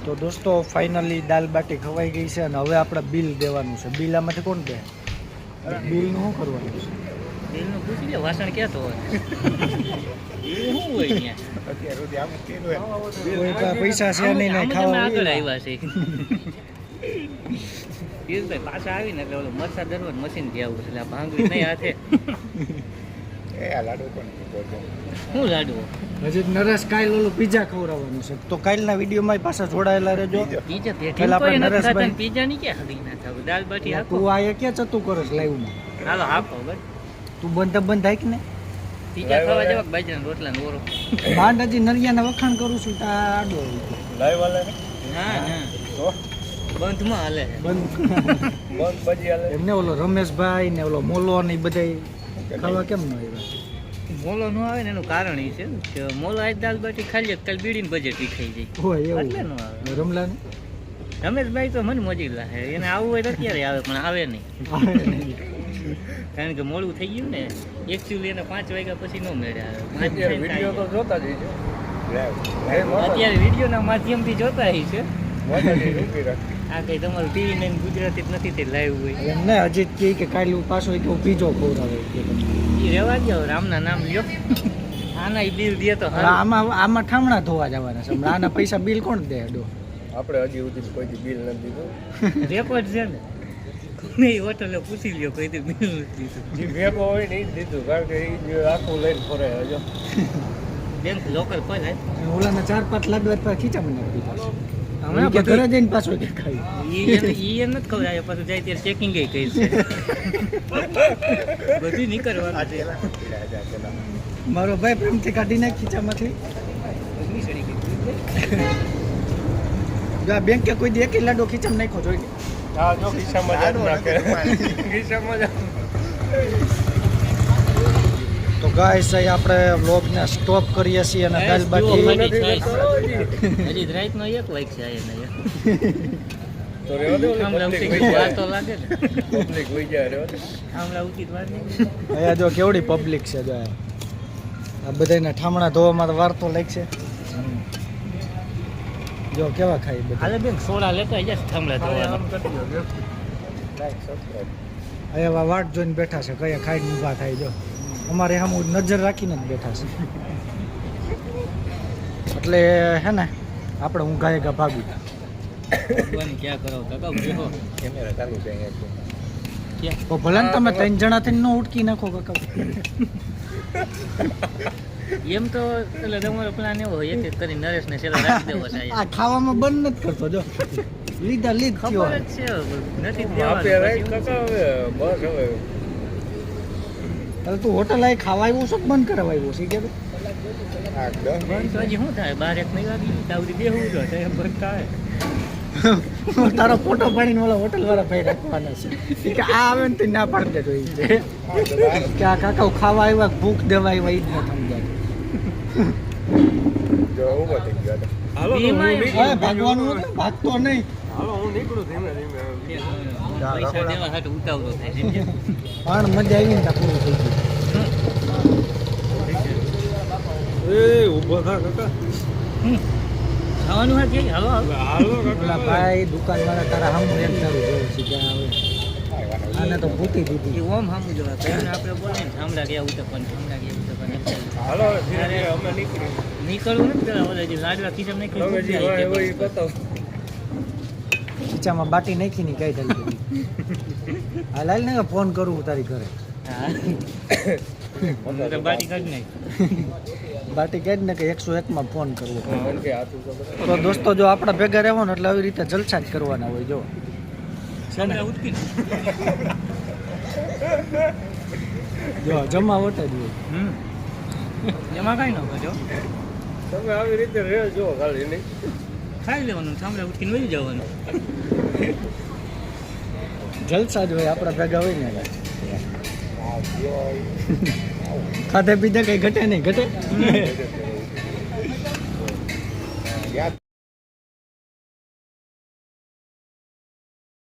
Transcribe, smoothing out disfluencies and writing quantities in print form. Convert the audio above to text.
તો દોસ્તો ફાઇનલી દાલ બાટી ખવાઈ ગઈ છે અને હવે આપણે બિલ દેવાનું છે. બિલ આમાંથી કોણ દે? બિલનું શું કરવાનું છે? બિલનું પૂછી લે, વાસણ ક્યાં તો હોય શું હોય ત્યાં કોઈ પાસે પૈસા છે નહીં ને ખાવા આગળ આવ્યા છે પિયુષભાઈ પાછા આવીને એટલે ઓલું મરસા દરવા મશીન થી આવું એટલે ભાંગવી નહીં હાથે શું લાડુ હજી નરેશ કાલ ઓલું પીઝા ખવડાવવાનું છે. તો કાલના વિડીયોમાં પાછા જોડાયેલા રહેજો. પીઝા પેલા આપણે નરેશભાઈ પીઝા ની ક્યાં હરી ના થાવ દાલ બાટી આપો તું આ ક્યાં ચતું કરે છે લાઈવમાં? હાલો આપો બસ તું બંધ હાક ને પીઝા ખાવા જેવા બાજરાના રોટલા નો ઓરો માંડ હજી નરિયાના વખાણ કરું છું તો આ આડો ના ના બંધમાં હાલે એમને ઓલો રમેશભાઈ ને ઓલો મોલો ને બધા ખાવા કેમ ન આવ્યા? મોલો નો આવે ને એનું કારણ એ છે કે મોલો આજ દાલ બાટી ખાઈ લે કાલ બીડીને બજેટ ખાઈ જાય હોય એટલે એવું નો આવે. રમલા ને રમેશભાઈ તો મને મોજીલા છે, એને આવવું હોય તો અત્યારે આવે પણ આવે નહીં કારણ કે મોડું થઈ ગયું ને એકચ્યુઅલી એને 5 વાગ્યા પછી નો મેળે આવે. વિડીયો તો જોતા જ છે અત્યારે વિડીયોના માધ્યમથી જોતા હી છે. આ કઈ તમારું ટીવી ને ગુજરાતી જ નથી તે લાઈવ હોય એમને હજી કહે કે કાલે પાછો કે પીજો ખવડાવે એ રહેવા દો, રામના નામ લ્યો. આના બિલ દે તો આમાં ઠામણા ધોવા જવાના છે. હમણાં આના પૈસા બિલ કોણ દે? ડો આપણે હજી સુધી કોઈ બિલ નથી દીધું. રેકોર્ડ છે ને નહીં હોટલે પૂછી લ્યો કોઈ બિલ નથી દીધું. જે ભેગો હોય ને એ જ દીધું, કારણ કે એ જે આખું લઈને ફરે હજો બેંક લોકલ પર હે ઓલાના 4-5 લાખ ખીચામાં નાખી દીધા. હમણાં કે ઘરે જઈને પાછો કે ખાઈ ઈ નથી ખબર પાછું જાય ત્યારે ચેકિંગ કઈ છે બધું નીકળવાનું છે. મારો ભાઈ પ્રેમથી કાઢી નાખ ખીચામાંથી. જો આ બેંક કે કોઈ દે કે લાડો ખીચામાં નાખ્યો જોઈ. હા જો ખિસ્સામાં જ નાખે ખિસ્સામાં જ. તો ગાઈસ આપણે વ્લોગને સ્ટોપ કરીએ છીએ અને દાલ બાટી હજી રાતનો 1 વાગ છે આને તો રેવા દે આમલા ઉઠી વાર તો લાગે ને પબ્લિક હોઈ જાય રેવા દે. આમલા ઉઠી વાર નહીં અહીંયા જો કેવડી પબ્લિક છે. જો આ બધાને ઠામણા ધોવામાં તો વાર તો લાગશે. જો કેવા ખાઈ બધા. હાલે બેન સોડા લેતા જશે થાંભલા ધોવાના. અહીંયા વાટ જોઈને બેઠા છે, કયા ખાઈને ઊભા થાય. જો અમારે સામે નજર રાખીને જ બેઠા છે. એટલે હે ને આપણે ઊંઘાએગા ભાગી. ભગવાન ક્યાં કરો કાકા બેહો કેમેરા ચાલુ છે અહીંયા. તો ભલે ને તમે 3 જણા થઈને ન ઉટકી નાખો કાકા. એમ તો એટલે તમારો પ્લાન એવો હોય એક એક કરી નરેશને છેલ્લા રાખી દેવો છે આ ખાવામાં બંધ નથી કરતો. જો લીધા લીધ થયો. ખબર જ છે નથી આપે રાઈટ કાકા હવે બસ હવે એટલે તું હોટલ આવી ખાવા આવ્યો છો કે બંધ કરાવવા આવ્યો છે કે? આ 10 બંધ તો હજી શું થાય 12 1 નહીં વાગી તાવડી બેહવું જો તો એમ બંધ થાય. તારો ફોટો પાડીને ઓલા હોટલ વાળા ભાઈ રાખવાના છે. ઈ કે આ આવે ને તો ના પાડી દેજો. ઈ છે કે આ કાકા ખાવા આવ્યા ભૂખ દેવા આવ્યા ઈ જ ન સમજાય. જો ઉભો થઈ ગયો હતો. હાલો તો હું હવે ભાગવાનું નથી, ભાગતો નહીં. હાલો હું નીકળું ધીમે ધીમે. પૈસા દેવા હાટુ ઉતાવળો થાય સમજ્યા? પણ મજા આવી ને પૂરું થઈ ગયું. એ ઊભો થા કાકા. ખાવાનું હા કે હાલો હાલો હાલો કાકા. ઓલા ભાઈ દુકાનવાળા તારા સામું એક તારું જોયું છે કે આવે આને તો ભૂતી દીધી. એ ઓમ સામું જોવા પહેલાં આપણે બોલે ને થાંભલા ગયા ઉતરવાનું થાંભલા ગયા ઉતરવાનું હાલો ધીરે ધીરે અમે નીકળી. નીકળવું નથી પેલા ઓલા જે લાડવા ખીચામાં તમે જે નાખી હોય હોય એ બતાવો. ખીચામાં બાટી નાખી ની કઈ થઈ હા લાલ ને ફોન કરું હું તારી ઘરે. હા તો બાટી કાઢી નાખી. બાટી કાઢ ને કે 101 માં ફોન કરવો. કારણ કે આતું ખબર. તો દોસ્તો જો આપણા ભેગા રહેવો ને એટલે આવી રીતે જલસા જ કરવાના હોય. જો છે ને ઉતકી જો જમાવટ જ હોય. એમાં કાંઈ ન કરજો તમે આવી રીતે રહેજો ખાલી નહીં. ખાઈ લેવાનું થાંભલા ઉઠીને વહી જવાનું. જલસા જ હોય આપણા ભેગા હોય ને. ખાધે પીધે કઈ ઘટે નહીં ઘટે.